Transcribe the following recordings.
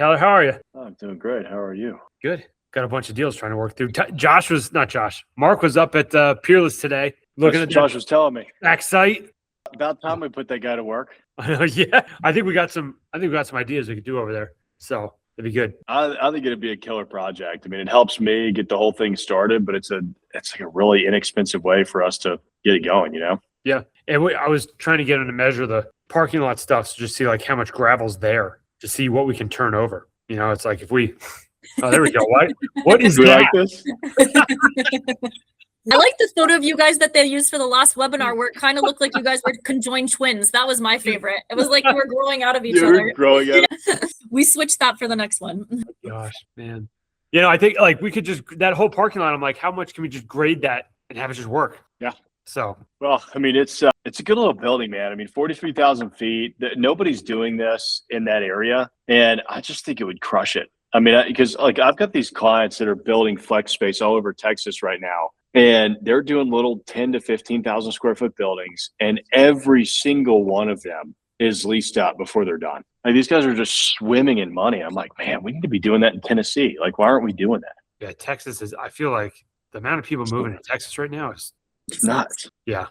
Tyler, how are you? Oh, I'm doing great. How are you? Good. Got a bunch of deals trying to work through. Mark was up at Peerless today looking at Josh was telling me. back site. About time we put that guy to work. Yeah, I think we got some ideas we could do over there. So it'd be good. I think it'd be a killer project. I mean, it helps me get the whole thing started, but it's like a really inexpensive way for us to get it going. Yeah, and I was trying to get him to measure the parking lot stuff, so just see like how much gravel's there to see what we can turn over. It's like if we. Oh, there we go. What is Do that? like this? I like the photo of you guys that they used for the last webinar where it kind of looked like you guys were conjoined twins. That was my favorite. It was like you were growing out of each other. Growing up. We switched that for the next one. Gosh, man. I think like we could just, that whole parking lot, I'm like, how much can we just grade that and have it just work? Yeah. So. Well, I mean, it's a good little building, man. I mean, 43,000 feet. Nobody's doing this in that area. And I just think it would crush it. I mean, because like I've got these clients that are building flex space all over Texas right now. And they're doing little 10 to 15,000 square foot buildings, and every single one of them is leased out before they're done. Like these guys are just swimming in money. I'm like, man, we need to be doing that in Tennessee. Like, why aren't we doing that? Yeah, Texas is. I feel like the amount of people moving to Texas right now is nuts. Yeah,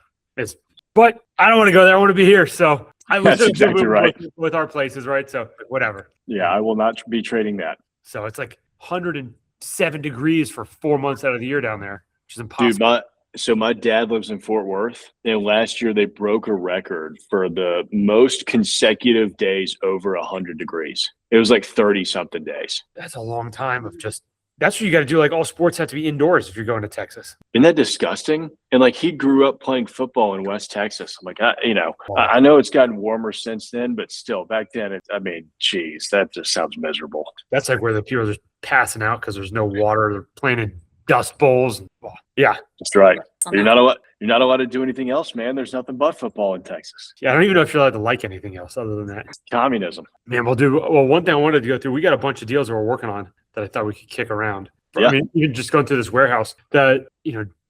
but I don't want to go there. I want to be here. So I was That's exactly right with our places, right? So whatever. Yeah, I will not be trading that. So it's like 107 degrees for 4 months out of the year down there. Which is impossible. Dude, my dad lives in Fort Worth, and last year they broke a record for the most consecutive days over 100 degrees. It was like 30 something days. That's a long time of just. That's what you got to do. Like all sports have to be indoors if you're going to Texas. Isn't that disgusting? And like he grew up playing football in West Texas. I'm like, I know it's gotten warmer since then, but still back then, geez, that just sounds miserable. That's like where the people are just passing out because there's no water. They're playing in dust bowls. Yeah, that's right. You're not allowed to do anything else, man. There's nothing but football in Texas. Yeah, I don't even know if you're allowed to like anything else other than that. Communism. Man, one thing I wanted to go through, we got a bunch of deals that we're working on that I thought we could kick around. Yeah. I mean, even just going through this warehouse that,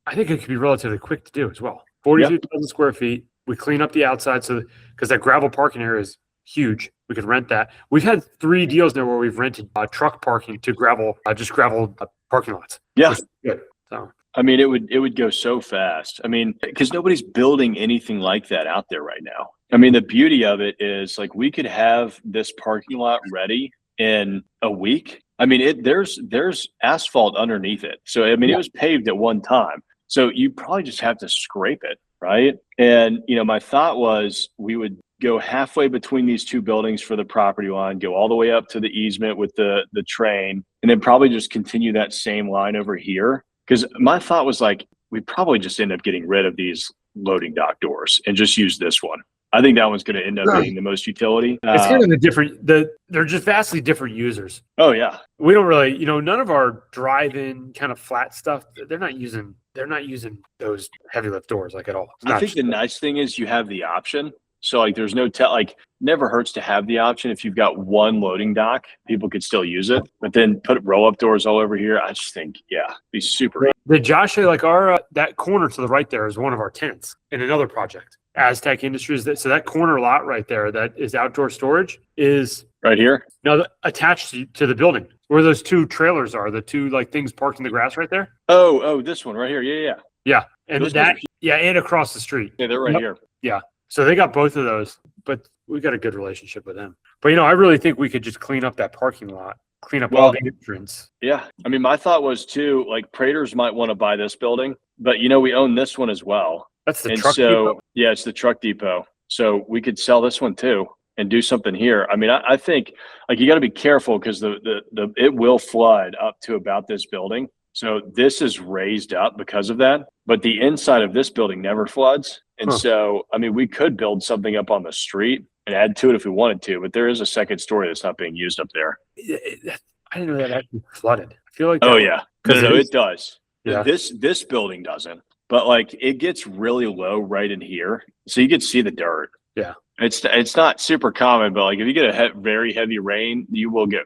I think it could be relatively quick to do as well. 42,000 square feet. We clean up the outside because that gravel parking area is huge. We could rent that. We've had 3 deals now where we've rented truck parking to gravel parking lots. Yeah. Good. So. I mean, it would go so fast. I mean, because nobody's building anything like that out there right now. I mean, the beauty of it is like we could have this parking lot ready in a week. I mean, there's asphalt underneath it. So, I mean, It was paved at one time. So you probably just have to scrape it, right? And, my thought was we would go halfway between these 2 buildings for the property line, go all the way up to the easement with the train, and then probably just continue that same line over here. Because my thought was like, we probably just end up getting rid of these loading dock doors and just use this one. I think that one's going to end up being the most utility. It's kind of they're just vastly different users. Oh yeah. We don't really, none of our drive-in kind of flat stuff, they're not using those heavy lift doors like at all. I think the nice thing is you have the option. So like there's no never hurts to have the option. If you've got one loading dock, people could still use it, but then put roll up doors all over here. I just think, be super. Did Josh say like our, that corner to the right there is one of our tenants in another project, Aztec Industries. So that corner lot right there, that is outdoor storage is right here. No, attached to the building where those 2 trailers are, the 2 like things parked in the grass right there. Oh, this one right here. Yeah. And and across the street. Yeah. They're right here. Yeah. So they got both of those, but we got a good relationship with them. But, I really think we could just clean up that parking lot, clean up all the entrance. Yeah. I mean, my thought was too, like Prater's might want to buy this building, but we own this one as well. That's the truck depot? Yeah, it's the truck depot. So we could sell this one too and do something here. I mean, I think like you got to be careful because it will flood up to about this building. So this is raised up because of that, but the inside of this building never floods. And so, I mean, we could build something up on the street and add to it if we wanted to, but there is a second story that's not being used up there. I didn't know that actually flooded. I feel like no, it does. Yeah. This building doesn't, but like it gets really low right in here, so you could see the dirt. Yeah, it's not super common, but like if you get a very heavy rain, you will get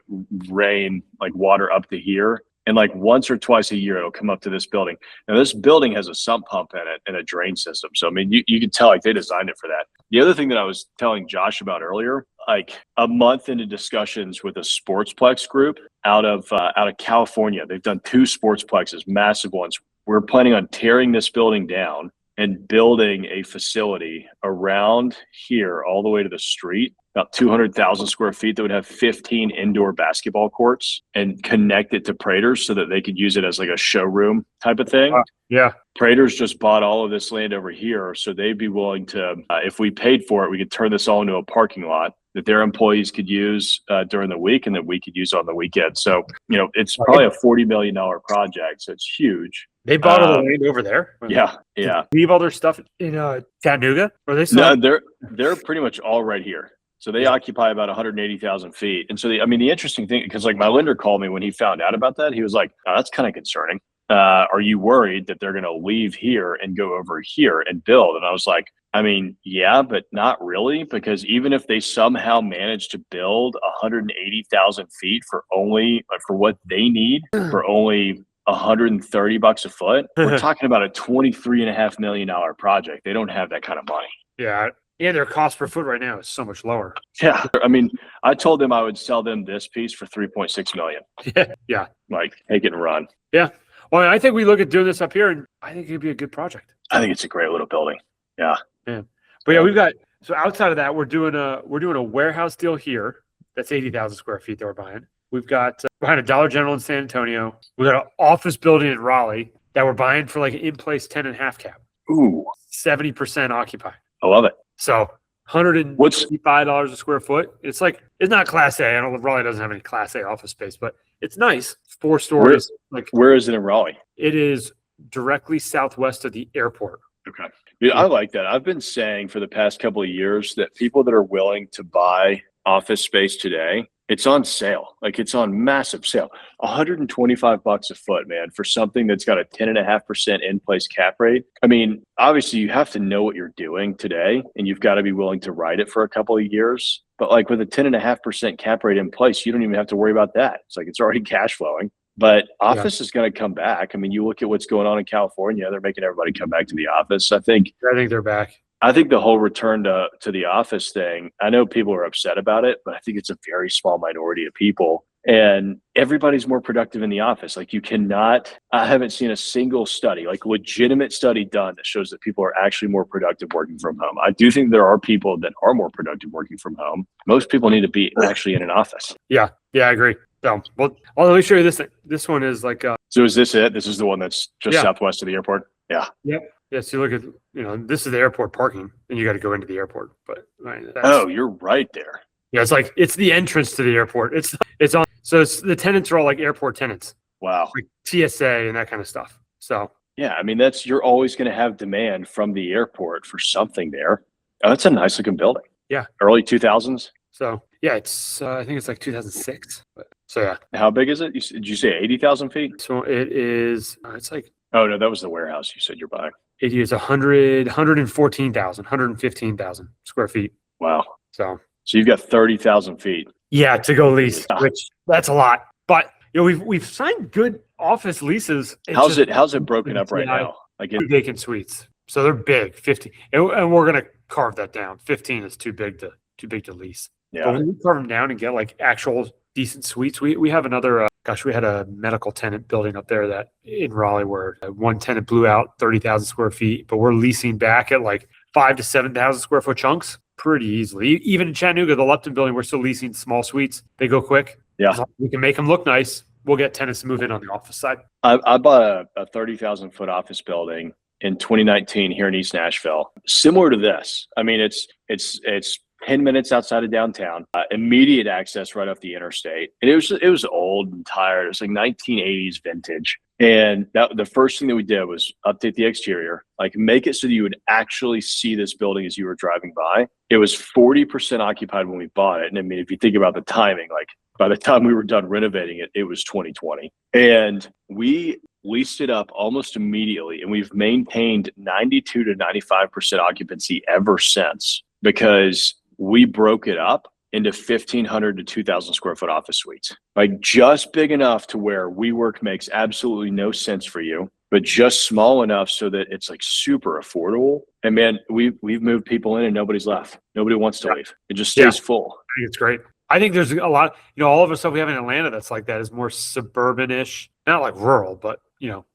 rain like water up to here. And like once or twice a year, it'll come up to this building. Now, this building has a sump pump in it and a drain system. So, I mean, you can tell like they designed it for that. The other thing that I was telling Josh about earlier, like a month into discussions with a sportsplex group out of California. They've done 2 sportsplexes, massive ones. We're planning on tearing this building down and building a facility around here all the way to the street, about 200,000 square feet, that would have 15 indoor basketball courts and connect it to Prater's so that they could use it as like a showroom type of thing. Yeah. Prater's just bought all of this land over here, so they'd be willing to, if we paid for it, we could turn this all into a parking lot that their employees could use during the week and that we could use on the weekend. So, it's probably a $40 million project, so it's huge. They bought all the land over there. Yeah. Did they leave all their stuff in Chattanooga, or they No, they're pretty much all right here. So they Yeah. occupy about 180,000 feet. And so, the interesting thing, because like my lender called me when he found out about that, he was like, oh, that's kind of concerning. Are you worried that they're going to leave here and go over here and build? And I was like, yeah, but not really, because even if they somehow manage to build 180,000 feet for what they need for only $130 a foot, we're talking about a $23.5 million project. They don't have that kind of money. Yeah. Yeah, their cost per foot right now is so much lower. Yeah. I told them I would sell them this piece for $3.6 million. Yeah. Like, take it and run. Yeah. Well, I think we look at doing this up here, and I think it'd be a good project. I think it's a great little building. Yeah. Yeah. But yeah, we've got, so outside of that, we're doing a warehouse deal here. That's 80,000 square feet that we're buying. We've got behind a Dollar General in San Antonio. We've got an office building in Raleigh that we're buying for like an in-place 10.5 cap. Ooh. 70% occupied. I love it. So $155 a square foot. It's not Class A. I don't know, Raleigh doesn't have any Class A office space, but it's nice. 4 stories. Where is it in Raleigh? It is directly southwest of the airport. Okay. Yeah, I like that. I've been saying for the past couple of years that people that are willing to buy office space today, it's on sale. Like, it's on massive sale. $125 a foot, man, for something that's got a 10.5% in-place cap rate. Obviously you have to know what you're doing today, and you've got to be willing to ride it for a couple of years. But like with a 10.5% cap rate in place, you don't even have to worry about that. It's like, it's already cash flowing. But office is going to come back. You look at what's going on in California, they're making everybody come back to the office. I think they're back. I think the whole return to the office thing, I know people are upset about it, but I think it's a very small minority of people. And everybody's more productive in the office. Like, I haven't seen a single study, like legitimate study done that shows that people are actually more productive working from home. I do think there are people that are more productive working from home. Most people need to be actually in an office. Yeah, I agree. So, well, let me show you this thing. This one is like. So is this it? This is the one that's just southwest of the airport? Yeah. Yep. Yeah, so you look at, this is the airport parking, and you got to go into the airport. But you're right there. Yeah, it's the entrance to the airport. It's on. So the tenants are all like airport tenants. Wow. Like TSA and that kind of stuff. So yeah, you're always going to have demand from the airport for something there. Oh, that's a nice looking building. Yeah. Early 2000s. So yeah, it's I think it's like 2006. So yeah. How big is it? Did you say 80,000 feet? So it is. It's like. Oh no, that was the warehouse you said you're buying. It is 115,000 square feet. Wow. So you've got 30,000 feet. Yeah, to go lease, which that's a lot. But we've signed good office leases. How's it broken up right now? Like vacant suites. So they're big, 50, and we're gonna carve that down. 15 is too big to lease. Yeah. But when we carve them down and get like actual decent suites, we have another. We had a medical tenant building up there that in Raleigh where one tenant blew out 30,000 square feet, but we're leasing back at like 5,000 to 7,000 square foot chunks pretty easily. Even in Chattanooga, the Lupton building, we're still leasing small suites. They go quick. Yeah. As long as we can make them look nice. We'll get tenants to move in on the office side. I bought a 30,000 foot office building in 2019 here in East Nashville. Similar to this. It's 10 minutes outside of downtown, immediate access right off the interstate. And it was old and tired. It was like 1980s vintage. And the first thing that we did was update the exterior, like make it so that you would actually see this building as you were driving by. It was 40% occupied when we bought it. And if you think about the timing, like by the time we were done renovating it, it was 2020. And we leased it up almost immediately. And we've maintained 92 to 95% occupancy ever since, because we broke it up into 1,500 to 2,000 square foot office suites, like just big enough to where WeWork makes absolutely no sense for you, but just small enough so that it's like super affordable. And man, we've moved people in and nobody's left. Nobody wants to leave. It just stays full. think it's great. I think there's a lot, all of the stuff we have in Atlanta that's like that is more suburban-ish, not like rural, but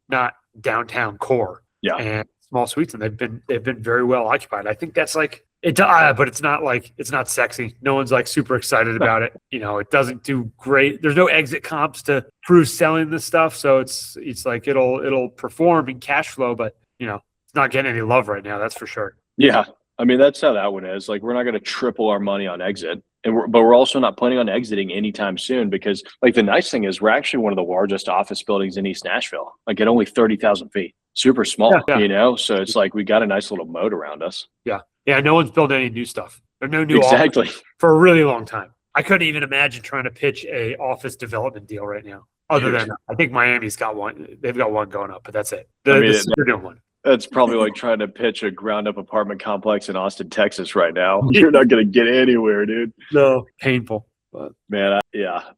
not downtown core. Yeah. And small suites, and they've been very well occupied. I think that's like it, but it's not sexy. No one's like super excited about it. It doesn't do great. There's no exit comps to prove selling this stuff, so it's like it'll perform in cash flow, but it's not getting any love right now. That's for sure. Yeah. I mean, that's how that one is. Like, we're not going to triple our money on exit. But we're also not planning on exiting anytime soon, because like the nice thing is we're actually one of the largest office buildings in East Nashville, like at only 30,000 feet, super small, so it's like we got a nice little moat around us. Yeah. No one's building any new stuff. There's no new exactly for a really long time. I couldn't even imagine trying to pitch a office development deal right now. Other than I think Miami's got one. They've got one going up, but that's it. They're doing one. That's probably like trying to pitch a ground up apartment complex in Austin, Texas right now. You're not going to get anywhere, dude. No, painful. But man,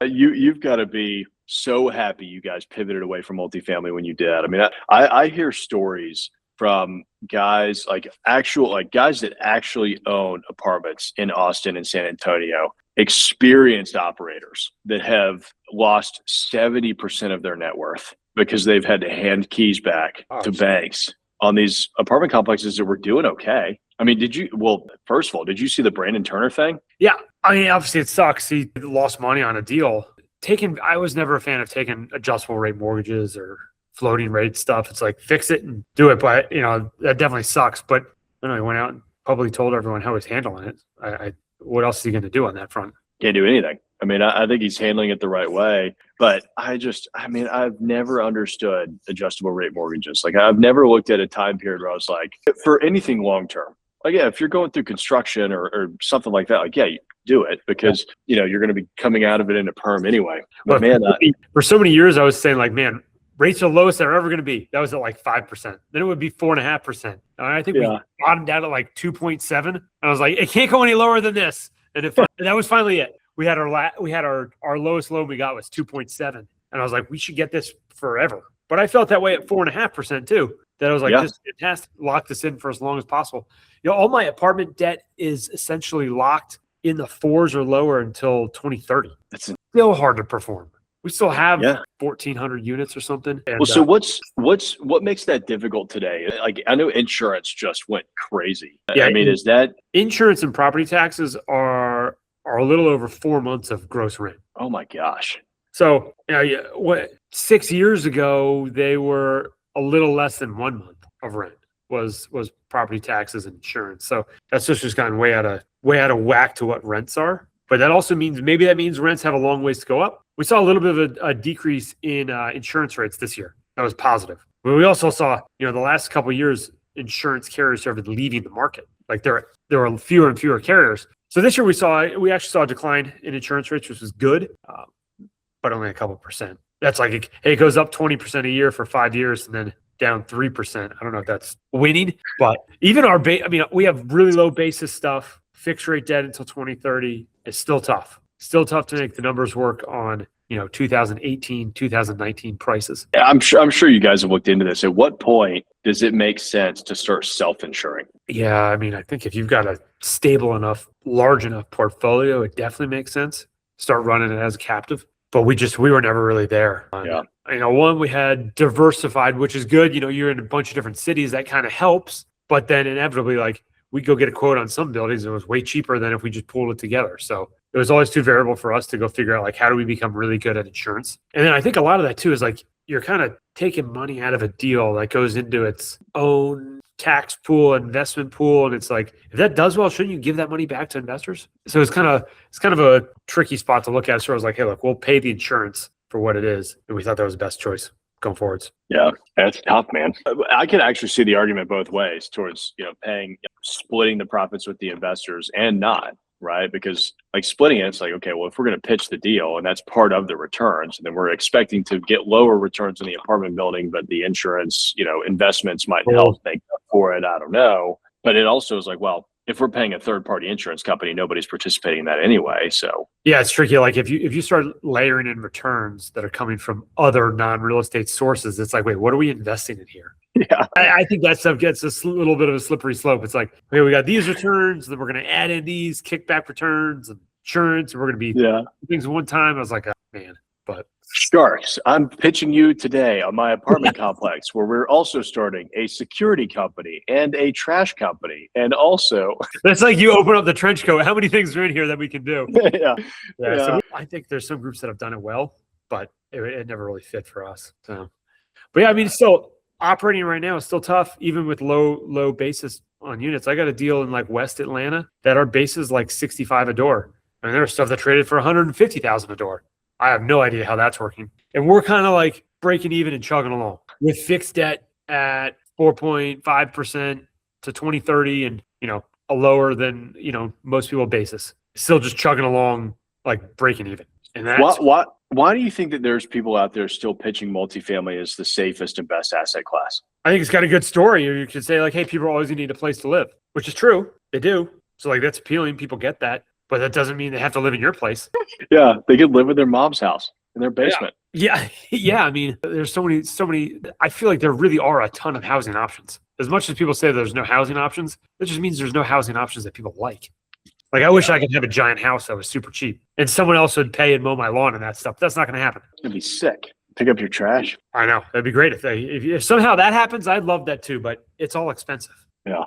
you've got to be so happy you guys pivoted away from multifamily when you did. I mean, I hear stories from guys guys that actually own apartments in Austin and San Antonio, experienced operators that have lost 70% of their net worth because they've had to hand keys back to banks on these apartment complexes that were doing okay. I mean, first of all, did you see the Brandon Turner thing? Yeah. I mean, obviously it sucks. He lost money on a deal. I was never a fan of taking adjustable rate mortgages or floating rate stuff. It's like, fix it and do it. But, that definitely sucks. But he went out and publicly told everyone how he's handling it. What else is he going to do on that front? Can't do anything. I mean, I think he's handling it the right way, but I've never understood adjustable rate mortgages. Like, I've never looked at a time period where I was like, for anything long-term, like, yeah, if you're going through construction or something like that, like, yeah, you do it because, you're going to be coming out of it in a perm anyway. But man, for so many years, I was saying like, man, rates are the lowest they're ever going to be. That was at like 5%. Then it would be 4.5%. And I think we bottomed out at like 2.7. And I was like, it can't go any lower than this. And that was finally it. We had our lowest loan we got was 2.7. And I was like, we should get this forever. But I felt that way at 4.5% too. That I was like, this is fantastic. Lock this in for as long as possible. All my apartment debt is essentially locked in the 4s or lower until 2030. That's still hard to perform. We still have 1,400 units or something. And, well, so what makes that difficult today? Like, I know insurance just went crazy. Yeah, I mean, is that insurance and property taxes are a little over 4 months of gross rent. Oh my gosh. So 6 years ago, they were a little less than 1 month of rent was property taxes and insurance. So that's just gotten way out of whack to what rents are. But that also means rents have a long ways to go up. We saw a little bit of a decrease in insurance rates this year. That was positive. But we also saw, the last couple of years, insurance carriers started leaving the market. Like there were fewer and fewer carriers. So this year we actually saw a decline in insurance rates, which was good, but only a couple percent. That's like, it goes up 20% a year for 5 years and then down 3%. I don't know if that's winning, but even we have really low basis stuff, fixed rate debt until 2030. It's still tough. Still tough to make the numbers work on, 2018, 2019 prices. I'm sure you guys have looked into this. At what point does it make sense to start self-insuring? Yeah, I mean, I think if you've got a stable enough, large enough portfolio, it definitely makes sense. Start running it as a captive. But we were never really there. One, we had diversified, which is good. You're in a bunch of different cities. That kind of helps. But then inevitably, like, we go get a quote on some buildings and it was way cheaper than if we just pulled it together. So it was always too variable for us to go figure out, like, how do we become really good at insurance? And then I think a lot of that too is like, you're kind of taking money out of a deal that goes into its own tax pool, investment pool. And it's like, if that does well, shouldn't you give that money back to investors? So it's kind of a tricky spot to look at. So I was like, hey, look, we'll pay the insurance for what it is. And we thought that was the best choice going forwards. Yeah, that's tough, man. I can actually see the argument both ways towards, splitting the profits with the investors and not, right? Because like splitting it, it's like, okay, well, if we're going to pitch the deal and that's part of the returns, and then we're expecting to get lower returns in the apartment building, but the insurance, investments might help make up for it. I don't know. But it also is like, well, if we're paying a third-party insurance company, nobody's participating in that anyway. So yeah, it's tricky. Like if you start layering in returns that are coming from other non-real estate sources, it's like, wait, what are we investing in here? Yeah, I think that stuff gets a little bit of a slippery slope. It's like, okay, we got these returns, then we're going to add in these kickback returns, and insurance. And we're going to be things one time. I was like, oh, man, but Sharks, I'm pitching you today on my apartment complex where we're also starting a security company and a trash company. And also, that's like you open up the trench coat. How many things are in here that we can do? yeah. So I think there's some groups that have done it well, but it never really fit for us. So, but yeah, I mean, still operating right now is still tough, even with low basis on units. I got a deal in like West Atlanta that our base is like 65 a door. I mean, there's stuff that traded for 150,000 a door. I have no idea how that's working. And we're kind of like breaking even and chugging along with fixed debt at 4.5% to 2030 and, a lower than, most people basis. Still just chugging along, like breaking even. And that's why do you think that there's people out there still pitching multifamily as the safest and best asset class? I think it's got a good story. Or you could say like, hey, people always need a place to live, which is true. They do. So like that's appealing. People get that. But that doesn't mean they have to live in your place. Yeah, they could live in their mom's house in their basement. Yeah. I mean, there's so many. I feel like there really are a ton of housing options. As much as people say there's no housing options, that just means there's no housing options that people like. Like I wish I could have a giant house that was super cheap and someone else would pay and mow my lawn and that stuff. That's not going to happen. It'd be sick. Pick up your trash. I know. That'd be great. If somehow that happens, I'd love that too, but it's all expensive. Yeah.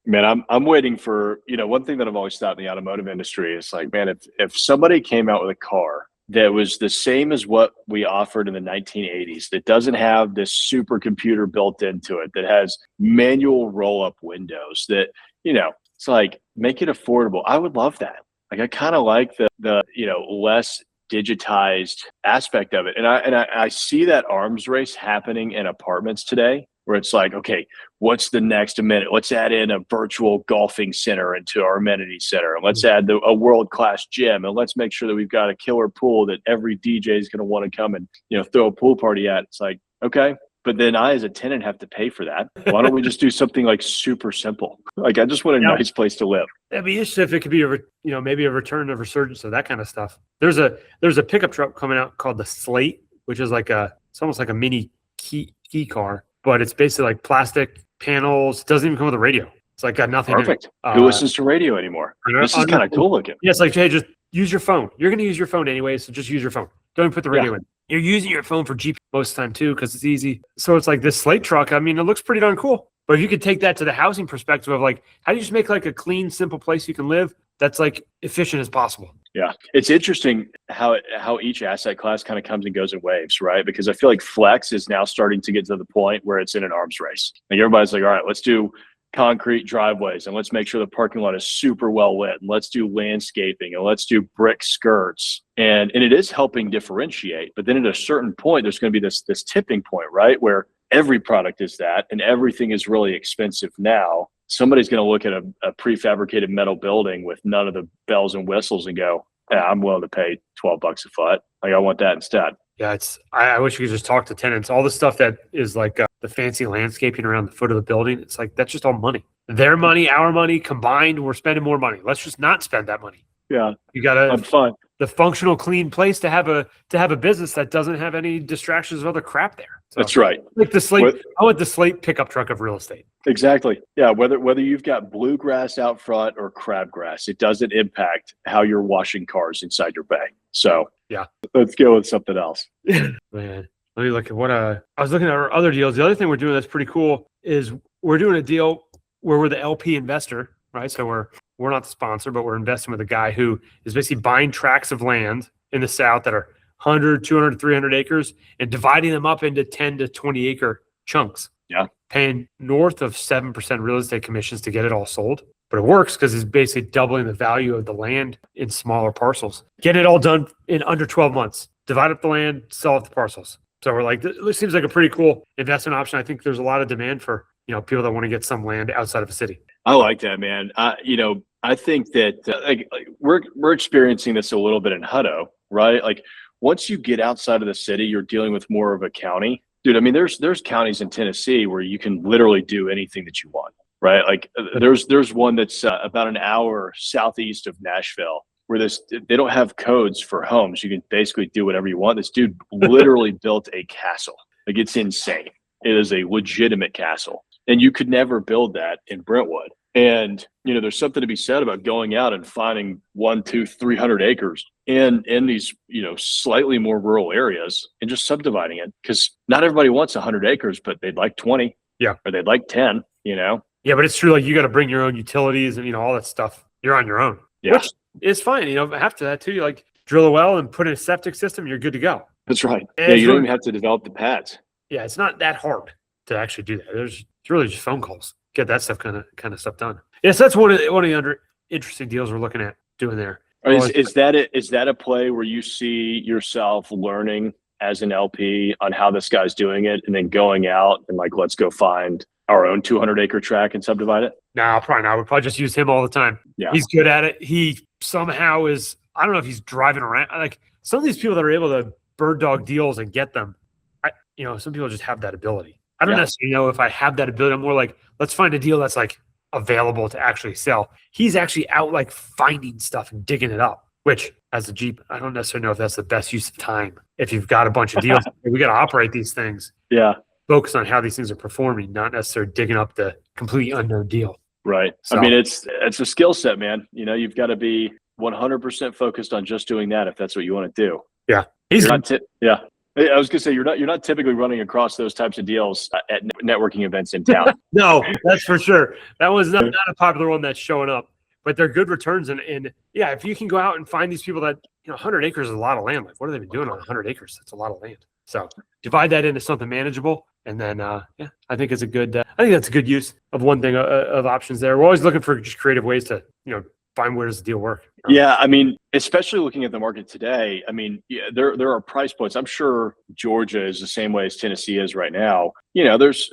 Man, I'm waiting for, one thing that I've always thought in the automotive industry is like, man, if somebody came out with a car that was the same as what we offered in the 1980s, that doesn't have this supercomputer built into it, that has manual roll-up windows, that, it's like, make it affordable. I would love that. Like, I kind of like the less digitized aspect of it. And I see that arms race happening in apartments today, where it's like, okay, what's the next amenity? Let's add in a virtual golfing center into our amenity center. And let's add a world-class gym. And let's make sure that we've got a killer pool that every DJ is going to want to come and, throw a pool party at. It's like, okay, but then I, as a tenant, have to pay for that. Why don't we just do something like super simple? Like, I just want a nice place to live. That'd be interesting if it could be maybe a return of resurgence of that kind of stuff. There's a pickup truck coming out called the Slate, which is it's almost like a mini key car. But it's basically like plastic panels. Doesn't even come with a radio. It's like got nothing. Perfect. Who listens to radio anymore? This is kind of cool looking. Yeah, it's like, hey, just use your phone. You're going to use your phone anyway, so just use your phone. Don't even put the radio in. You're using your phone for GPS most of the time too, because it's easy. So it's like this Slate truck. I mean, it looks pretty darn cool. But if you could take that to the housing perspective of like, how do you just make like a clean, simple place you can live that's like efficient as possible? Yeah. It's interesting how each asset class kind of comes and goes in waves, right? Because I feel like flex is now starting to get to the point where it's in an arms race. Like everybody's like, all right, let's do concrete driveways and let's make sure the parking lot is super well lit and let's do landscaping and let's do brick skirts. And it is helping differentiate. But then at a certain point, there's going to be this tipping point, right? Where every product is that and everything is really expensive now. Somebody's going to look at a prefabricated metal building with none of the bells and whistles and go, yeah, I'm willing to pay $12 a foot. Like I want that instead. Yeah, I wish we could just talk to tenants. All the stuff that is like the fancy landscaping around the foot of the building, it's like that's just all money. Their money, our money combined, we're spending more money. Let's just not spend that money. Yeah, you got I'm fine. The functional, clean place to have a business that doesn't have any distractions of other crap there. So, that's right. Like the Slate, I want the Slate pickup truck of real estate. Exactly. Yeah. Whether you've got bluegrass out front or crabgrass, it doesn't impact how you're washing cars inside your bay. So yeah, let's go with something else. Man, let me look at what I was looking at our other deals. The other thing we're doing that's pretty cool is we're doing a deal where we're the LP investor, right? So we're not the sponsor, but we're investing with a guy who is basically buying tracts of land in the South that are 100, 200, 300 acres and dividing them up into 10 to 20 acre chunks. Yeah. Paying north of 7% real estate commissions to get it all sold. But it works because it's basically doubling the value of the land in smaller parcels. Get it all done in under 12 months. Divide up the land, sell off the parcels. So we're like, this seems like a pretty cool investment option. I think there's a lot of demand for, people that want to get some land outside of a city. I like that, man. I think that we're experiencing this a little bit in Hutto, right? Like once you get outside of the city, you're dealing with more of a county. Dude, I mean, there's counties in Tennessee where you can literally do anything that you want, right? Like there's one that's about an hour southeast of Nashville where they don't have codes for homes. You can basically do whatever you want. This dude literally built a castle. Like it's insane. It is a legitimate castle. And you could never build that in Brentwood. And, there's something to be said about going out and finding 1, 2, 300 acres in these, slightly more rural areas and just subdividing it. Because not everybody wants 100 acres, but they'd like 20. Yeah. Or they'd like 10, Yeah, but it's true. Like you got to bring your own utilities and, all that stuff. You're on your own. Yeah. Which is fine. After that too, you like drill a well and put in a septic system, you're good to go. That's right. And Yeah, you don't even have to develop the pads. Yeah, it's not that hard to actually do that. It's really just phone calls. Get that stuff kind of stuff done. Yes, that's one of the interesting deals we're looking at doing there. Is that a play where you see yourself learning as an LP on how this guy's doing it and then going out and like, let's go find our own 200-acre tract and subdivide it? No, probably not. We'll probably just use him all the time. Yeah. He's good at it. He somehow is, I don't know if he's driving around. Like some of these people that are able to bird dog deals and get them, some people just have that ability. I don't necessarily know if I have that ability. I'm more like, let's find a deal that's like available to actually sell. He's actually out like finding stuff and digging it up, which as a Jeep, I don't necessarily know if that's the best use of time. If you've got a bunch of deals, we got to operate these things. Yeah. Focus on how these things are performing, not necessarily digging up the completely unknown deal. Right. So, I mean, it's a skill set, man. You've got to be 100% focused on just doing that if that's what you want to do. Yeah. Yeah. I was gonna say you're not typically running across those types of deals at networking events in town. No, that's for sure. That was not a popular one that's showing up, but they're good returns. And yeah, if you can go out and find these people that 100 acres is a lot of land. Like, what have they been doing on 100 acres? That's a lot of land. So divide that into something manageable, and then I think it's a good. I think that's a good use of one thing of options there. We're always looking for just creative ways to find where does the deal work. Yeah, I mean, especially looking at the market today, I mean, there are price points. I'm sure Georgia is the same way as Tennessee is right now. There's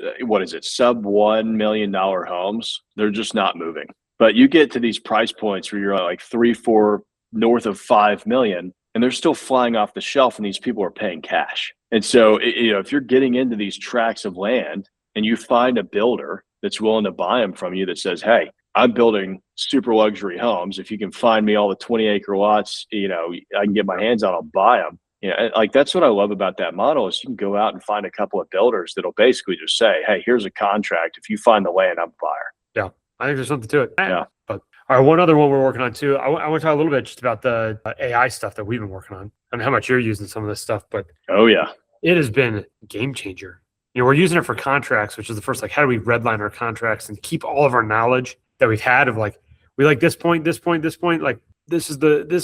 sub $1 million homes. They're just not moving. But you get to these price points where you're like 3, 4, north of 5 million, and they're still flying off the shelf, and these people are paying cash. And so, if you're getting into these tracts of land and you find a builder that's willing to buy them from you that says, hey, I'm building super luxury homes. If you can find me all the 20-acre lots, I can get my hands on, I'll buy them. Like that's what I love about that model is you can go out and find a couple of builders that'll basically just say, hey, here's a contract. If you find the land, I'm a buyer. Yeah, I think there's something to it. Yeah. But all right, one other one we're working on too. I want to talk a little bit just about the AI stuff that we've been working on. I mean, how much you're using some of this stuff, but oh yeah, it has been a game changer. We're using it for contracts, which is the first, like, how do we redline our contracts and keep all of our knowledge that we've had of like, we like this point, like this is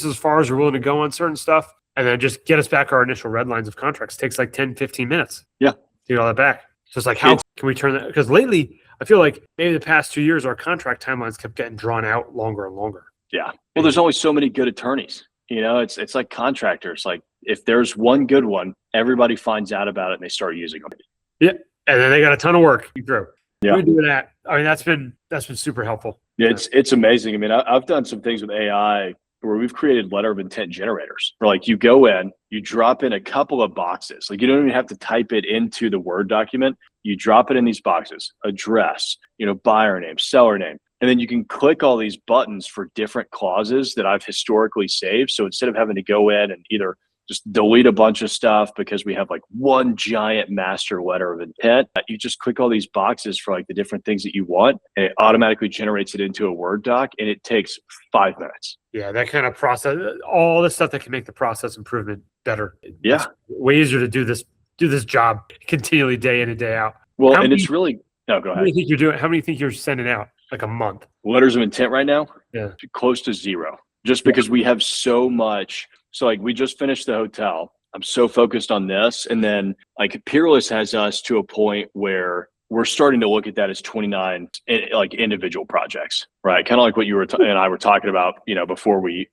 as far as we're willing to go on certain stuff. And then just get us back our initial red lines of contracts. It takes like 10, 15 minutes. Yeah. To get all that back. So it's like, how can we turn that? Because lately, I feel like maybe the past 2 years, our contract timelines kept getting drawn out longer and longer. Yeah. Well, there's only so many good attorneys. It's like contractors. Like if there's one good one, everybody finds out about it and they start using them. Yeah. And then they got a ton of work through. Yeah. We're doing that. I mean, that's been super helpful. Yeah, it's amazing. I mean, I've done some things with AI where we've created letter of intent generators where like you go in, you drop in a couple of boxes. Like you don't even have to type it into the Word document. You drop it in these boxes, address, buyer name, seller name. And then you can click all these buttons for different clauses that I've historically saved. So instead of having to go in and either just delete a bunch of stuff because we have like one giant master letter of intent, you just click all these boxes for like the different things that you want, and it automatically generates it into a Word doc, and it takes 5 minutes. Yeah, that kind of process, all the stuff that can make the process improvement better. Yeah. It's way easier to do this job continually day in and day out. Well, and it's really, no, go ahead. How many think you're doing? How many think you're sending out? Like a month? Letters of intent right now? Yeah. Close to zero. Just because we have so much. So like we just finished the hotel. I'm so focused on this. And then like Peerless has us to a point where we're starting to look at that as 29 like individual projects, right? Kind of like what you were and I were talking about, before we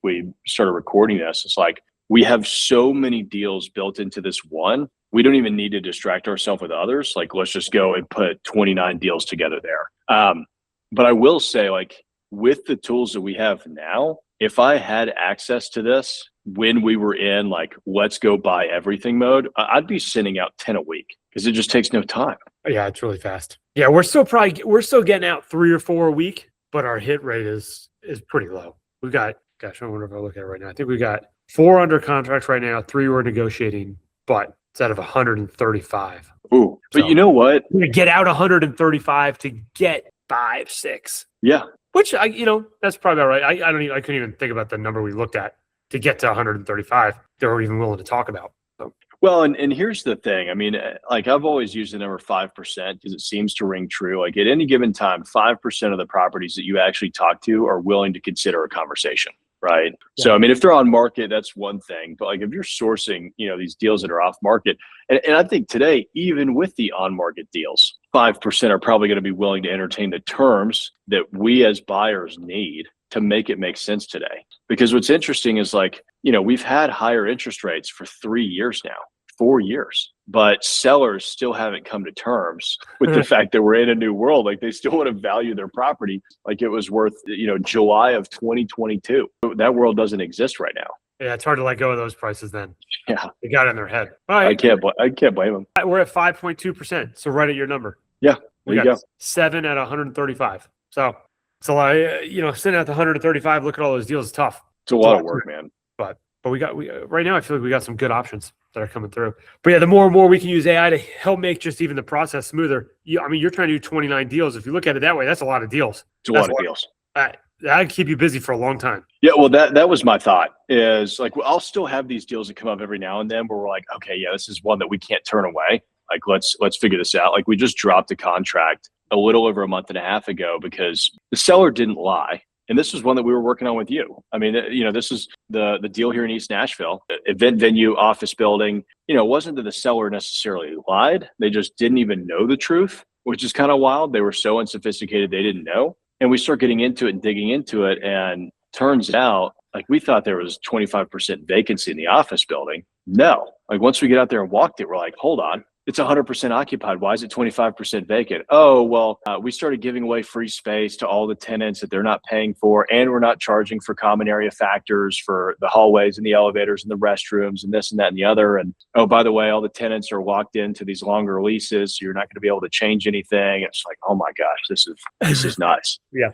started recording this. It's like we have so many deals built into this one. We don't even need to distract ourselves with others. Like let's just go and put 29 deals together there. But I will say, like, with the tools that we have now, if I had access to this when we were in like, let's go buy everything mode, I'd be sending out 10 a week because it just takes no time. Yeah, it's really fast. Yeah, we're still getting out 3 or 4 a week, but our hit rate is pretty low. We've got, gosh, I wonder if I look at it right now. I think we got 4 under contract right now, 3 we're negotiating, but it's out of 135. Ooh, but so, you know what? we're gonna get out 135 to get 5, 6. Yeah. Which that's probably all right. I couldn't even think about the number we looked at to get to 135. They were even willing to talk about. So. Well, and here's the thing. I mean, like I've always used the number 5% because it seems to ring true. Like at any given time, 5% of the properties that you actually talk to are willing to consider a conversation, right? Yeah. So, I mean, if they're on market, that's one thing. But like if you're sourcing, these deals that are off market, and I think today, even with the on market deals, 5% are probably going to be willing to entertain the terms that we as buyers need to make it make sense today. Because what's interesting is like, we've had higher interest rates for 3 years now, 4 years, but sellers still haven't come to terms with the fact that we're in a new world. Like they still want to value their property like it was worth, July of 2022. That world doesn't exist right now. Yeah, it's hard to let go of those prices then. Yeah. They got it in their head. All right. I can't blame them. We're at 5.2%. So right at your number. Yeah. We got 7 at 135. So it's a lot. Sitting at the 135, look at all those deals. It's tough. It's a lot of work, man. But we right now, I feel like we got some good options that are coming through. But yeah, the more and more we can use AI to help make just even the process smoother. You're trying to do 29 deals. If you look at it that way, that's a lot of deals. It's a lot of deals. That'd keep you busy for a long time. Yeah, well, that was my thought is like, I'll still have these deals that come up every now and then where we're like, okay, yeah, this is one that we can't turn away. Like, let's figure this out. Like we just dropped a contract a little over a month and a half ago because the seller didn't lie. And this was one that we were working on with you. I mean, this is the deal here in East Nashville, event venue, office building. It wasn't that the seller necessarily lied. They just didn't even know the truth, which is kind of wild. They were so unsophisticated, they didn't know. And we start getting into it and digging into it. And turns out, like we thought there was 25% vacancy in the office building. No, like once we get out there and walked it, we're like, hold on. It's 100% occupied. Why is it 25% vacant? Oh, well, we started giving away free space to all the tenants that they're not paying for. And we're not charging for common area factors for the hallways and the elevators and the restrooms and this and that and the other. And oh, by the way, all the tenants are locked into these longer leases. So you're not going to be able to change anything. It's like, oh my gosh, this is nuts. Yeah.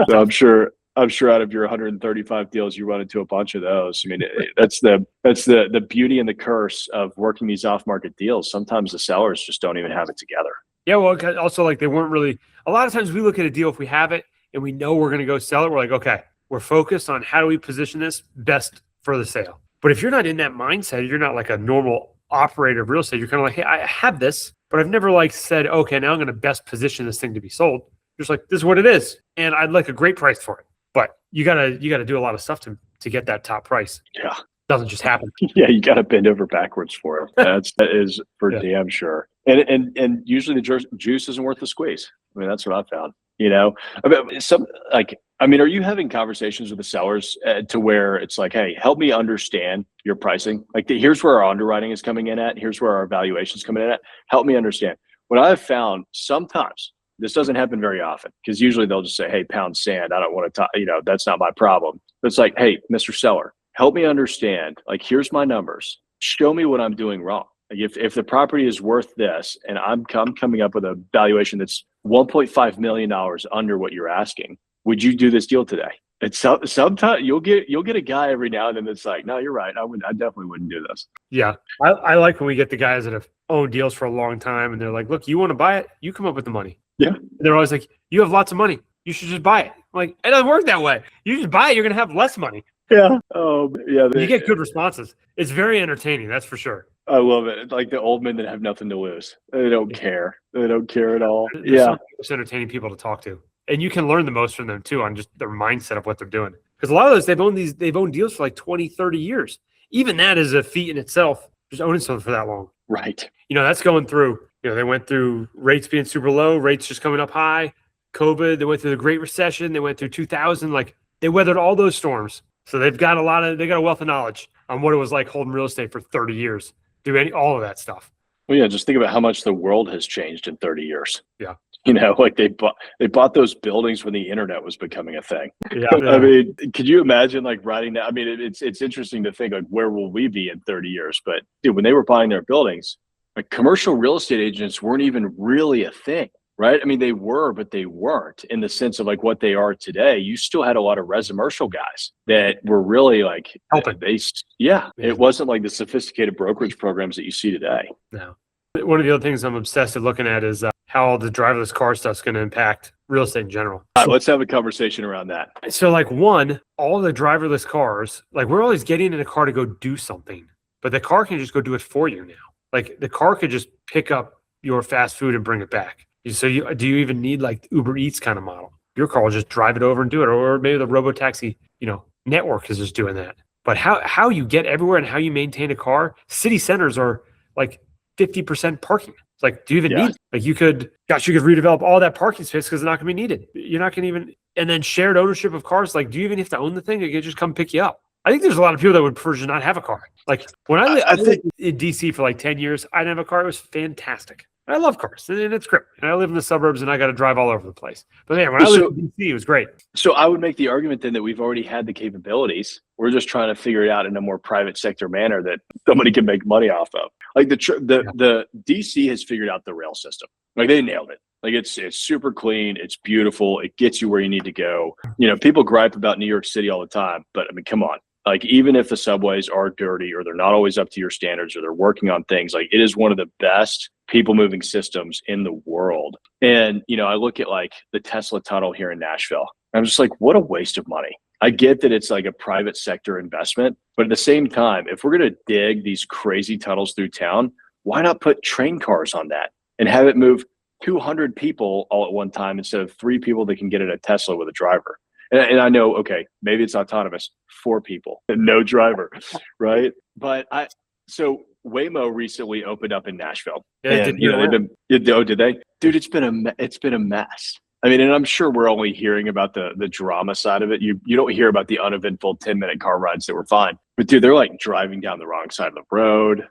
So I'm sure out of your 135 deals, you run into a bunch of those. I mean, that's the beauty and the curse of working these off-market deals. Sometimes the sellers just don't even have it together. Yeah, well, also like they weren't really. A lot of times we look at a deal if we have it and we know we're going to go sell it. We're like, okay, we're focused on how do we position this best for the sale. But if you're not in that mindset, you're not like a normal operator of real estate. You're kind of like, hey, I have this, but I've never like said, okay, now I'm going to best position this thing to be sold. Just like, this is what it is, and I'd like a great price for it. But you gotta do a lot of stuff to get that top price. Yeah, it doesn't just happen. Yeah, you gotta bend over backwards for it. That is for damn sure. And usually the juice isn't worth the squeeze. I mean, that's what I found. Are you having conversations with the sellers to where it's like, hey, help me understand your pricing. Like, here's where our underwriting is coming in at. Here's where our valuation is coming in at. Help me understand. What I've found sometimes. This doesn't happen very often because usually they'll just say, hey, pound sand. I don't want to talk, that's not my problem. But it's like, hey, Mr. Seller, help me understand. Like, here's my numbers. Show me what I'm doing wrong. Like if the property is worth this and I'm coming up with a valuation that's $1.5 million under what you're asking, would you do this deal today? It's sometimes you'll get a guy every now and then that's like, no, you're right. I definitely wouldn't do this. Yeah. I like when we get the guys that have owned deals for a long time and they're like, look, you want to buy it? You come up with the money. Yeah. And they're always like, you have lots of money. You should just buy it. I'm like, it doesn't work that way. You just buy it, you're going to have less money. Yeah. Oh, yeah. You get good responses. It's very entertaining. That's for sure. I love it. It's like the old men that have nothing to lose. They don't care. They don't care at all. Yeah. It's entertaining people to talk to. And you can learn the most from them too on just their mindset of what they're doing. Because a lot of those, they've owned deals for like 20, 30 years. Even that is a feat in itself, just owning something for that long. Right. That's going through. They went through rates being super low, rates just coming up high, COVID, they went through the Great Recession, they went through 2000, like they weathered all those storms. So they've got a wealth of knowledge on what it was like holding real estate for 30 years, all of that stuff. Well, yeah, just think about how much the world has changed in 30 years. Yeah. Like they bought those buildings when the internet was becoming a thing. Yeah. I mean, could you imagine like writing that? I mean, it's interesting to think like, where will we be in 30 years? But dude, when they were buying their buildings, like commercial real estate agents weren't even really a thing, right? I mean, they were, but they weren't in the sense of like what they are today. You still had a lot of residential guys that were really like helping. It wasn't like the sophisticated brokerage programs that you see today. No. One of the other things I'm obsessed with looking at is how the driverless car stuff's going to impact real estate in general. All right, let's have a conversation around that. So like one, all the driverless cars, like we're always getting in a car to go do something, but the car can just go do it for you now. Like the car could just pick up your fast food and bring it back. So do you even need like Uber Eats kind of model? Your car will just drive it over and do it. Or maybe the robo-taxi, network is just doing that. But how you get everywhere and how you maintain a car, city centers are like 50% parking. It's like, do you even need, like you could redevelop all that parking space because it's not going to be needed. You're not going to even, and then shared ownership of cars. Like, do you even have to own the thing or you can just come pick you up? I think there's a lot of people that would prefer to not have a car. Like when I lived in DC for like 10 years, I didn't have a car. It was fantastic. I love cars and it's great. And I live in the suburbs and I got to drive all over the place. But man, when I lived in DC, it was great. So I would make the argument then that we've already had the capabilities. We're just trying to figure it out in a more private sector manner that somebody can make money off of. Like the DC has figured out the rail system. Like they nailed it. Like it's super clean. It's beautiful. It gets you where you need to go. People gripe about New York City all the time, but I mean, come on. Like even if the subways are dirty or they're not always up to your standards or they're working on things, like it is one of the best people moving systems in the world. And, I look at like the Tesla tunnel here in Nashville. I'm just like, what a waste of money. I get that it's like a private sector investment, but at the same time, if we're going to dig these crazy tunnels through town, why not put train cars on that and have it move 200 people all at one time instead of 3 people that can get in a Tesla with a driver? And I know, okay, maybe it's autonomous, 4 people and no driver, right? But so Waymo recently opened up in Nashville. Yeah, and did they? Dude, it's been a mess. I mean, and I'm sure we're only hearing about the drama side of it. You don't hear about the uneventful 10-minute car rides that were fine. But dude, they're like driving down the wrong side of the road.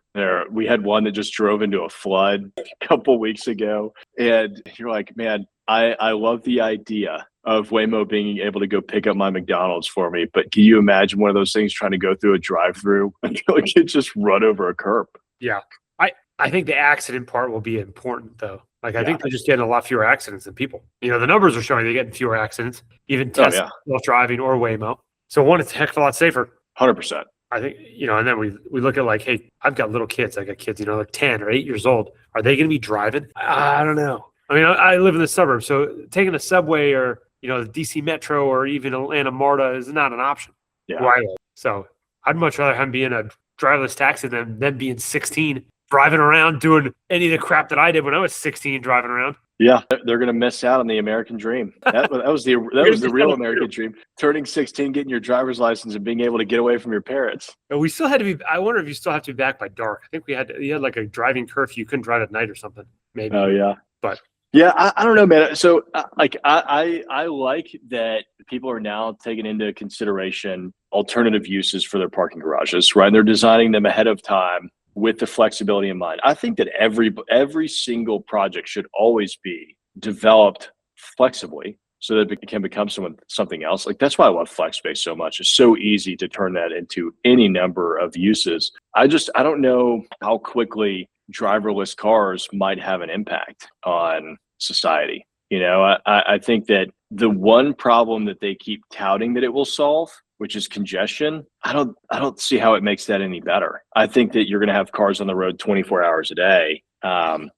We had one that just drove into a flood a couple weeks ago. And you're like, man, I love the idea of Waymo being able to go pick up my McDonald's for me. But can you imagine one of those things trying to go through a drive-through until it can just run over a curb? Yeah. I think the accident part will be important though. Like I think they're just getting a lot fewer accidents than people. The numbers are showing they're getting fewer accidents, even Tesla self-driving or Waymo. So one, it's a heck of a lot safer. 100%. I think, and then we look at like, hey, I've got little kids. I got kids, like 10 or 8 years old. Are they going to be driving? I don't know. I mean, I live in the suburbs, so taking a subway or, the DC Metro or even Atlanta MARTA is not an option. Yeah. Right. So I'd much rather him be in a driverless taxi than them being 16, driving around doing any of the crap that I did when I was 16 driving around. Yeah, they're going to miss out on the American dream. That was the real American dream. Turning 16, getting your driver's license, and being able to get away from your parents. But we still had to be. I wonder if you still have to be back by dark. I think you had like a driving curfew. You couldn't drive at night or something. Maybe. Oh yeah. But yeah, I don't know, man. So I like that people are now taking into consideration alternative uses for their parking garages, right? And they're designing them ahead of time with the flexibility in mind. I think that every single project should always be developed flexibly so that it can become something else. Like that's why I love flex space so much. It's so easy to turn that into any number of uses. I don't know how quickly driverless cars might have an impact on society. I think that the one problem that they keep touting that it will solve, which is congestion, I don't see how it makes that any better. I think that you're going to have cars on the road 24 hours a day,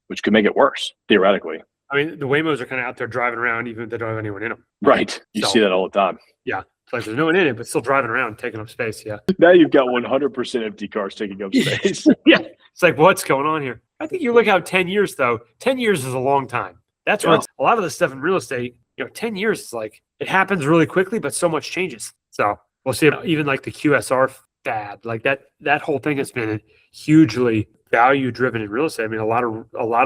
which could make it worse, theoretically. I mean, the Waymos are kind of out there driving around even if they don't have anyone in them. Right. You see that all the time. Yeah. It's like there's no one in it, but still driving around, taking up space. Yeah. Now you've got 100% empty cars taking up space. Yeah. It's like, what's going on here? I think you look out 10 years, though. 10 years is a long time. That's where a lot of the stuff in real estate, 10 years is like, it happens really quickly, but so much changes. So we'll see even like the QSR fad, like that whole thing has been hugely value driven in real estate. I mean, a lot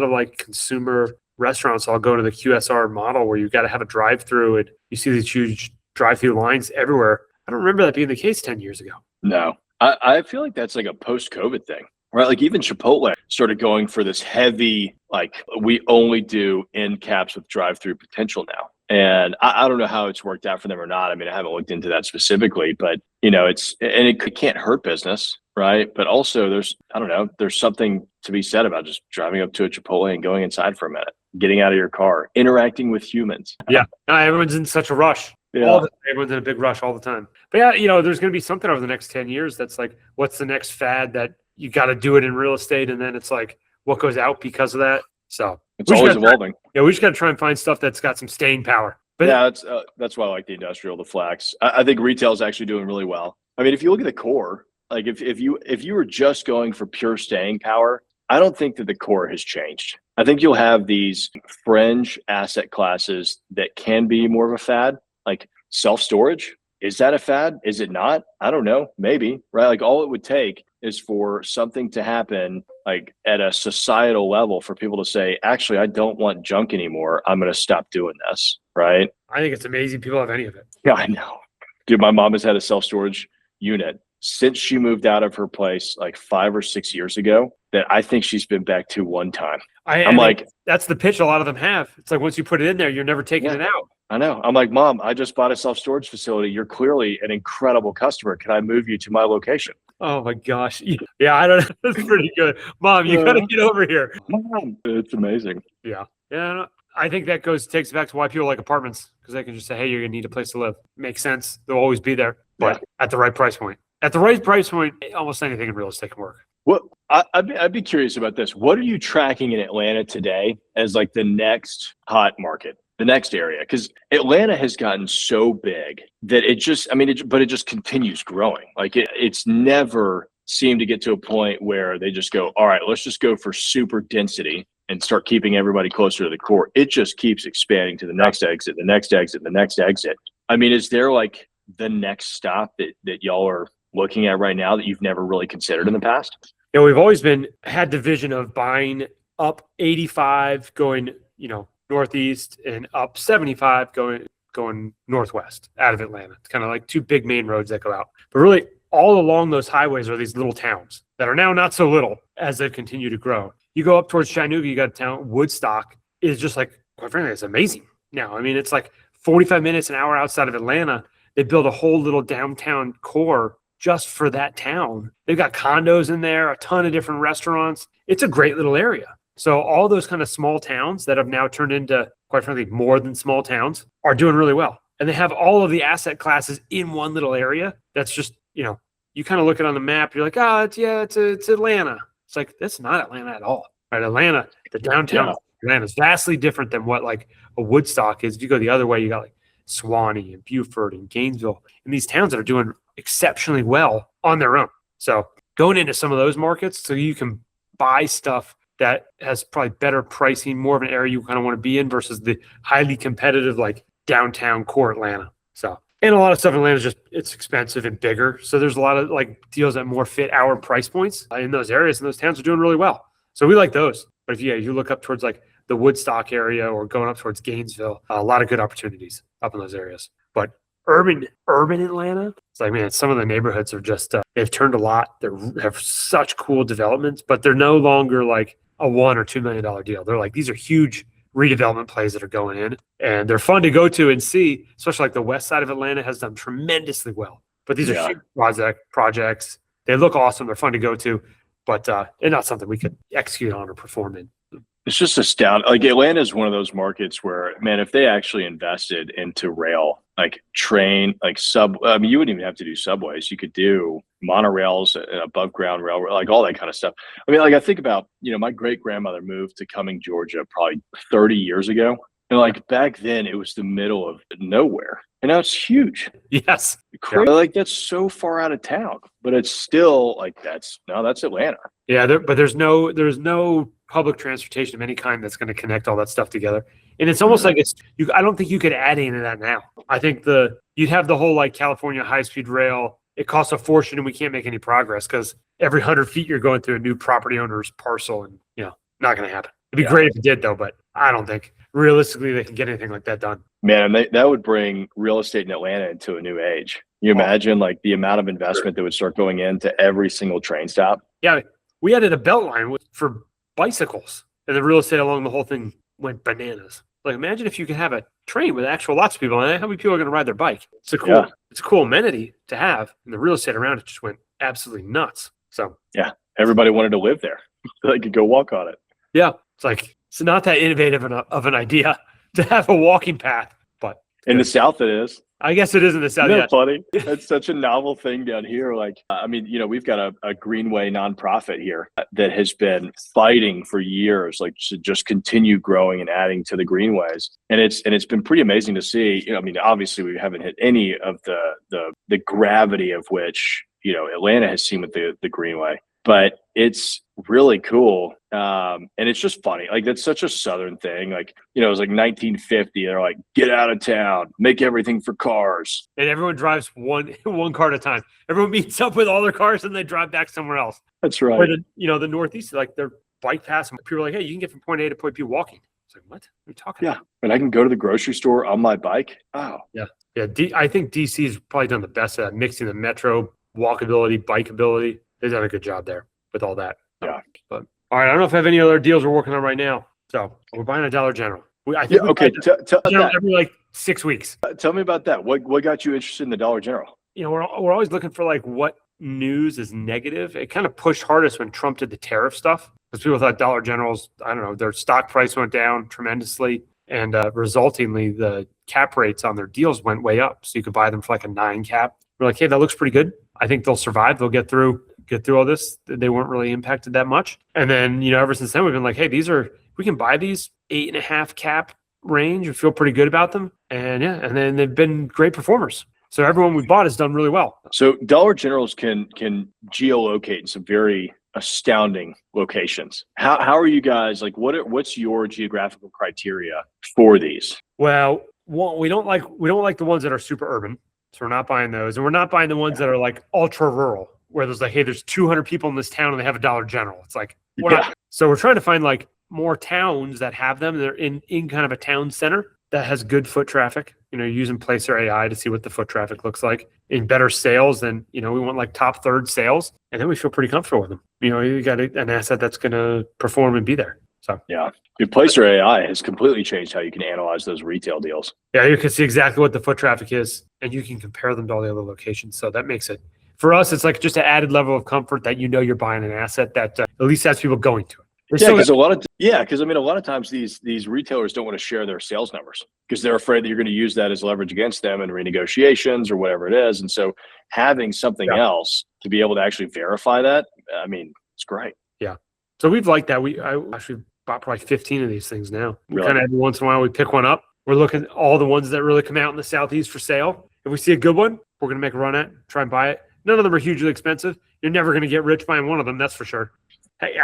of like consumer restaurants all go to the QSR model where you've got to have a drive through and you see these huge drive through lines everywhere. I don't remember that being the case 10 years ago. No, I feel like that's like a post-COVID thing, right? Like even Chipotle started going for this heavy, like we only do end caps with drive-through potential now. And I don't know how it's worked out for them or not. I mean, I haven't looked into that specifically, but it can't hurt business, right? But also there's something to be said about just driving up to a Chipotle and going inside for a minute, getting out of your car, interacting with humans. Yeah. Everyone's in such a rush. Yeah. Everyone's in a big rush all the time. But yeah, there's going to be something over the next 10 years that's like, what's the next fad that you got to do it in real estate? And then it's like, what goes out because of that? So It's We just always gotta evolving. Yeah, we just got to try and find stuff that's got some staying power. But Yeah, that's why I like the industrial, the flex. I think retail is actually doing really well. I mean, if you look at the core, like if you were just going for pure staying power, I don't think that the core has changed. I think you'll have these fringe asset classes that can be more of a fad, like self-storage. Is that a fad? Is it not? I don't know. Maybe, right? Like all it would take is for something to happen like at a societal level for people to say, actually, I don't want junk anymore. I'm going to stop doing this, right? I think it's amazing people have any of it. Yeah, I know. Dude, my mom has had a self-storage unit since she moved out of her place like 5 or 6 years ago that I think she's been back to one time. I'm like, that's the pitch a lot of them have. It's like once you put it in there, you're never taking Yeah. it out. I know. I'm like, Mom, I just bought a self-storage facility. You're clearly an incredible customer. Can I move you to my location? Oh my gosh. Yeah, I don't know. That's pretty good. Mom, you gotta get over here. Mom, it's amazing. Yeah. Yeah. I think that takes back to why people like apartments, because they can just say, hey, you're gonna need a place to live. Makes sense. They'll always be there, but at the right price point. At the right price point, almost anything in real estate can work. Well, I'd be curious about this. What are you tracking in Atlanta today as like the next hot market, the next area? Because Atlanta has gotten so big that it just continues growing. Like it's never seemed to get to a point where they just go, all right, let's just go for super density and start keeping everybody closer to the core. It just keeps expanding to the next exit, the next exit, the next exit. I mean, is there like the next stop that y'all are looking at right now that you've never really considered in the past? Yeah, we've always had the vision of buying up 85 going, northeast and up 75 going northwest out of Atlanta. It's kind of like two big main roads that go out. But really all along those highways are these little towns that are now not so little as they continue to grow. You go up towards Chattanooga, you got a town, Woodstock is just like, quite frankly, it's amazing now. I mean, it's like 45 minutes, an hour outside of Atlanta. They built a whole little downtown core just for that town. They've got condos in there, a ton of different restaurants. It's a great little area. So all those kind of small towns that have now turned into, quite frankly, more than small towns are doing really well. And they have all of the asset classes in one little area. That's just, you kind of look at it on the map, you're like, it's Atlanta. It's like, that's not Atlanta at all, right? Atlanta, the downtown of Atlanta is vastly different than what like a Woodstock is. If you go the other way, you got like Swanee and Beaufort and Gainesville and these towns that are doing exceptionally well on their own. So going into some of those markets so you can buy stuff that has probably better pricing, more of an area you kind of want to be in versus the highly competitive like downtown core Atlanta. So, and a lot of stuff in Atlanta is just, it's expensive and bigger. So there's a lot of like deals that more fit our price points in those areas, and those towns are doing really well. So we like those. But if you look up towards like the Woodstock area or going up towards Gainesville, a lot of good opportunities up in those areas. But urban Atlanta, it's like, man, some of the neighborhoods are just, they've turned a lot. They have such cool developments, but they're no longer like a $1 or $2 million deal. They're like, these are huge redevelopment plays that are going in, and they're fun to go to and see, especially like the west side of Atlanta has done tremendously well. But these are huge projects. They look awesome. They're fun to go to, but they're not something we could execute on or perform in. It's just astounding. Like Atlanta is one of those markets where, man, if they actually invested into rail, like train, like you wouldn't even have to do subways. You could do monorails, above ground rail, like all that kind of stuff. I mean, like I think about, my great grandmother moved to Cumming, Georgia, probably 30 years ago. And like back then it was the middle of nowhere. And now it's huge. Yes. Like that's so far out of town, but it's still like, that's Atlanta. Yeah. But there's no public transportation of any kind that's going to connect all that stuff together. And it's almost like I don't think you could add any of that now. I think you'd have the whole like California high-speed rail. It costs a fortune and we can't make any progress because every 100 feet you're going through a new property owner's parcel, and not going to happen. It'd be great if it did though, but I don't think realistically they can get anything like that done. Man, that would bring real estate in Atlanta into a new age. You imagine like the amount of investment that would start going into every single train stop. Yeah, we added a belt line for bicycles, and the real estate along the whole thing went bananas. Like imagine if you could have a train with actual lots of people, and how many people are going to ride their bike? It's a cool amenity to have, and the real estate around it just went absolutely nuts. So yeah, everybody wanted to live there. They could go walk on it. Yeah, it's like it's not that innovative of an idea to have a walking path, but In the South, it is. I guess it is in the South. Isn't Yeah. that funny? That's such a novel thing down here. Like, I mean, we've got a Greenway nonprofit here that has been fighting for years, like to just continue growing and adding to the greenways. And it's been pretty amazing to see. I mean, obviously we haven't hit any of the gravity of which, Atlanta has seen with the Greenway, but it's really cool. And it's just funny. Like, that's such a Southern thing. Like, it was like 1950. They're like, get out of town, make everything for cars. And everyone drives one car at a time. Everyone meets up with all their cars and they drive back somewhere else. That's right. Or the Northeast, like they're bike paths. And people are like, hey, you can get from point A to point B walking. It's like, what are you talking about? And I can go to the grocery store on my bike. Oh, yeah. I think DC has probably done the best at mixing the metro walkability, bikeability. They've done a good job there with all that. Yeah. But all right, I don't know if I have any other deals we're working on right now. So we're buying a Dollar General. Okay. Every like 6 weeks. Tell me about that. What got you interested in the Dollar General? We're always looking for like what news is negative. It kind of pushed hardest when Trump did the tariff stuff because people thought Dollar Generals, I don't know, their stock price went down tremendously, and resultingly the cap rates on their deals went way up. So you could buy them for like a 9 cap. We're like, hey, that looks pretty good. I think they'll survive. They'll get through all this. They weren't really impacted that much. And then, ever since then, we've been like, hey, we can buy these 8.5 cap range and feel pretty good about them. And and then they've been great performers. So everyone we bought has done really well. So Dollar Generals can geolocate in some very astounding locations. How are you guys, like, what's your geographical criteria for these? Well, we don't like the ones that are super urban. So we're not buying those. And we're not buying the ones that are like ultra rural, where there's like, hey, there's 200 people in this town and they have a Dollar General. It's like, so we're trying to find like more towns that have them. They're in kind of a town center that has good foot traffic. Using Placer AI to see what the foot traffic looks like in better sales than, we want like top third sales. And then we feel pretty comfortable with them. You got an asset that's going to perform and be there. So yeah, your Placer AI has completely changed how you can analyze those retail deals. Yeah, you can see exactly what the foot traffic is, and you can compare them to all the other locations. So that makes it, for us, it's like just an added level of comfort that you're buying an asset that at least has people going to it. Because a lot of times these retailers don't want to share their sales numbers because they're afraid that you're going to use that as leverage against them in renegotiations or whatever it is. And so having something else to be able to actually verify that, I mean, it's great. Yeah. So we've liked that. I actually bought probably 15 of these things now. We Really? kind of every once in a while we pick one up. We're looking at all the ones that really come out in the Southeast for sale. If we see a good one, we're going to make a run at, try and buy it. None of them are hugely expensive. You're never going to get rich buying one of them, that's for sure. Hey,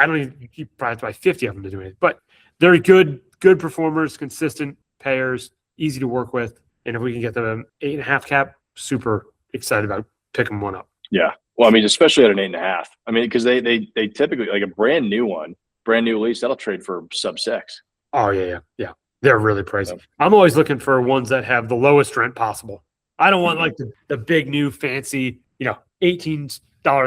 you probably have to buy 50 of them to do it. But they're good performers, consistent payers, easy to work with. And if we can get them 8.5 cap, super excited about picking one up. Yeah. Well, I mean, especially at an 8.5. I mean, because they typically, like a brand new lease, that'll trade for sub 6. Oh, yeah. They're really pricey. Yeah. I'm always looking for ones that have the lowest rent possible. I don't want like the big new fancy, $18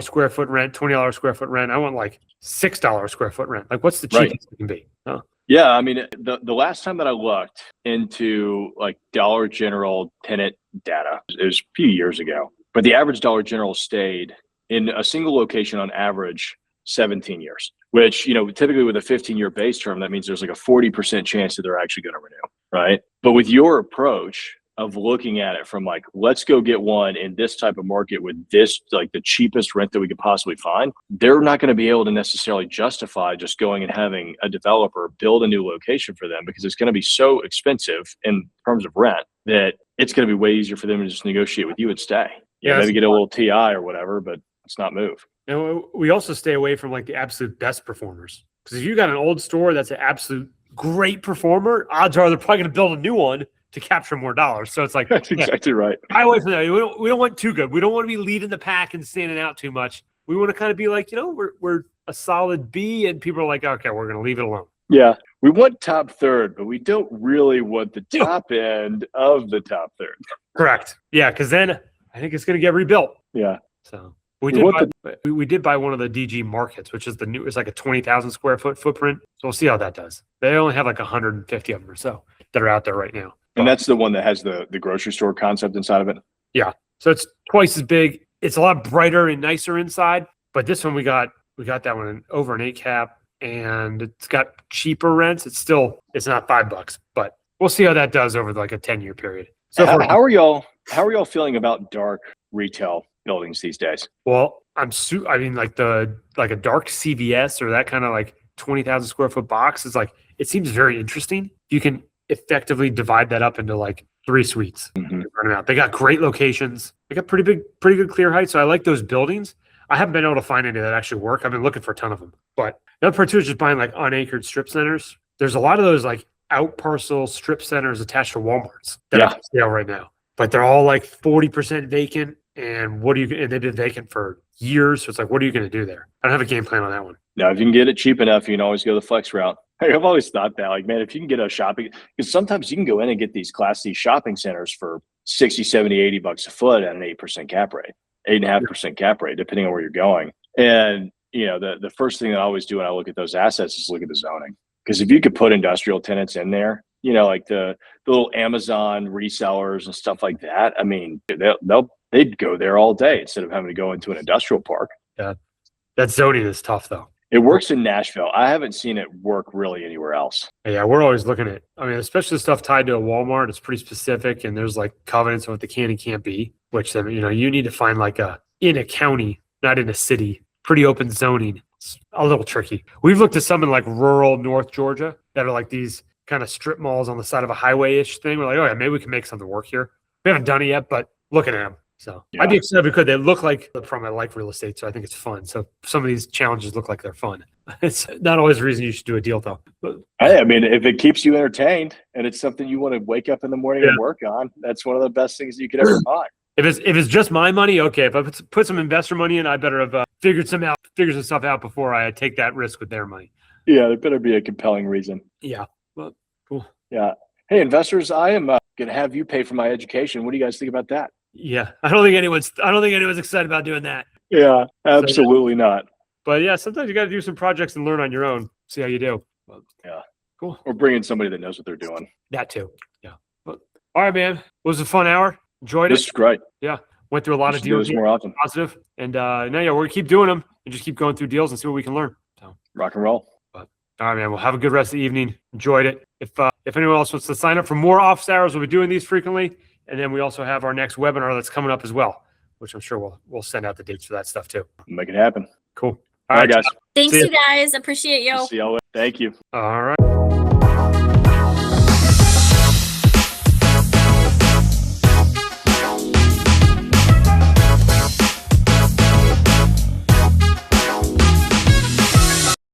square foot rent, $20 square foot rent. I want like $6 square foot rent. Like, what's the cheapest it can be? Huh? Yeah, I mean, the last time that I looked into like Dollar General tenant data, it was a few years ago, but the average Dollar General stayed in a single location on average 17 years, which, typically with a 15-year base term, that means there's like a 40% chance that they're actually going to renew, right? But with your approach of looking at it from like, let's go get one in this type of market with this, like the cheapest rent that we could possibly find, they're not going to be able to necessarily justify just going and having a developer build a new location for them because it's going to be so expensive in terms of rent that it's going to be way easier for them to just negotiate with you and stay. Yeah, maybe get a little TI or whatever, but it's not move. And we also stay away from like the absolute best performers. Because if you got an old store that's an absolute great performer, odds are they're probably going to build a new one to capture more dollars. So it's like, that's exactly right. I always know we don't want too good. We don't want to be leading the pack and standing out too much. We want to kind of be like, we're a solid B, and people are like, okay, we're going to leave it alone. Yeah. We want top third, but we don't really want the top end of the top third. Correct. Yeah. Cause then I think it's going to get rebuilt. Yeah. So we did buy one of the DG markets, which is it's like a 20,000 square foot footprint. So we'll see how that does. They only have like 150 of them or so that are out there right now. And that's the one that has the grocery store concept inside of it? Yeah. So it's twice as big. It's a lot brighter and nicer inside. But this one we got that one over an 8 cap, and it's got cheaper rents. It's not $5, but we'll see how that does over like a 10-year period. So far, How are y'all feeling about dark retail buildings these days? well, I mean, like a dark CVS or that kind of like 20,000 square foot box is like, it seems very interesting. You can effectively divide that up into like 3 suites. Mhm. Run them out. They got great locations. They got pretty good clear height. So I like those buildings. I haven't been able to find any that actually work. I've been looking for a ton of them. But the other part too is just buying like unanchored strip centers. There's a lot of those like out parcel strip centers attached to Walmarts that are for sale right now. But they're all like 40% vacant. And and they've been vacant for years. So it's like, what are you going to do there? I don't have a game plan on that one. Now, if you can get it cheap enough, you can always go the flex route. I've always thought that, like, man, if you can get a shopping, because sometimes you can go in and get these Class C shopping centers for 60, 70, 80 bucks a foot at an 8% cap rate, 8.5% cap rate, depending on where you're going. And, you know, the first thing that I always do when I look at those assets is look at the zoning. Because if you could put industrial tenants in there, you know, like the little Amazon resellers and stuff like that, I mean, they'd go there all day instead of having to go into an industrial park. Yeah. That zoning is tough though. It works in Nashville. I haven't seen it work really anywhere else. Yeah, we're always looking at, I mean, especially stuff tied to a Walmart, it's pretty specific and there's like covenants on what the can and can't be, which then, you know, you need to find like in a county, not in a city, pretty open zoning. It's a little tricky. We've looked at some in like rural North Georgia that are like these kind of strip malls on the side of a highway-ish thing. We're like, oh yeah, maybe we can make something work here. We haven't done it yet, but looking at them. So Yeah. I'd be excited if we could. They look like from I like real estate, so I think it's fun. So some of these challenges look like they're fun. It's not always a reason you should do a deal though. But Hey, I mean, if it keeps you entertained and it's something you want to wake up in the morning and work on, that's one of the best things you could ever find. if it's just my money, okay. If I put some investor money in, I better have figured some stuff out before I take that risk with their money. Yeah, there better be a compelling reason. Yeah. Well, cool. Yeah. Hey, investors, I am going to have you pay for my education. What do you guys think about that? Yeah. I don't think anyone's excited about doing that. Yeah, absolutely not. But yeah, sometimes you got to do some projects and learn on your own. See how you do. But, Yeah. Cool. Or bring in somebody that knows what they're doing. That too. Yeah. But, all right, man. It was a fun hour. Enjoyed it. This is great. Yeah. Went through a lot We of should do deals this more often. positive. And now, yeah, we're going to keep doing them and just keep going through deals and see what we can learn. So, Rock and roll. all right, man. Well, have a good rest of the evening. Enjoyed it. If anyone else wants to sign up for more office hours, we'll be doing these frequently. And then we also have our next webinar that's coming up as well, which I'm sure we'll send out the dates for that stuff too. Make it happen. Cool. All right, guys. Thanks, See ya. you guys. Appreciate you. See y'all later. Thank you. All right.